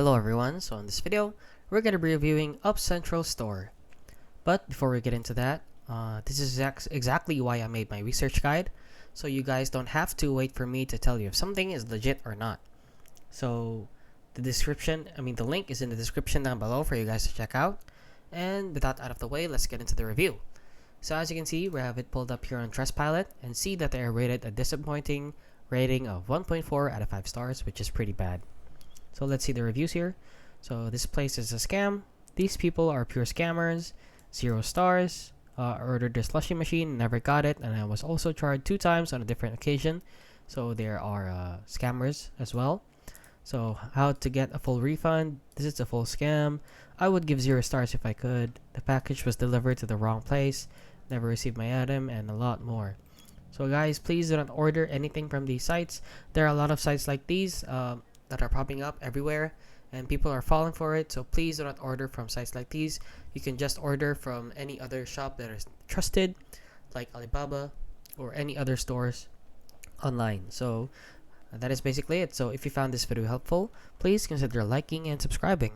Hello everyone, so in this video, we're going to be reviewing Upcentral Store. But before we get into that, this is exactly why I made my research guide, so you guys don't have to wait for me to tell you if something is legit or not. So the link is in the description down below for you guys to check out. And with that out of the way, let's get into the review. So as you can see, we have it pulled up here on Trustpilot and see that they are rated a disappointing rating of 1.4 out of 5 stars, which is pretty bad. So let's see the reviews here. So this place is a scam. These people are pure scammers. 0 stars. Ordered the slushy machine, never got it, and I was also charged 2 times on a different occasion. So there are scammers as well. So how to get a full refund? This is a full scam. I would give 0 stars if I could. The package was delivered to the wrong place. Never received my item, and a lot more. So guys, please do not order anything from these sites. There are a lot of sites like these that are popping up everywhere, and people are falling for it. So please do not order from sites like these. You can just order from any other shop that is trusted, like Alibaba or any other stores online. So that is basically it. So if you found this video helpful, please consider liking and subscribing.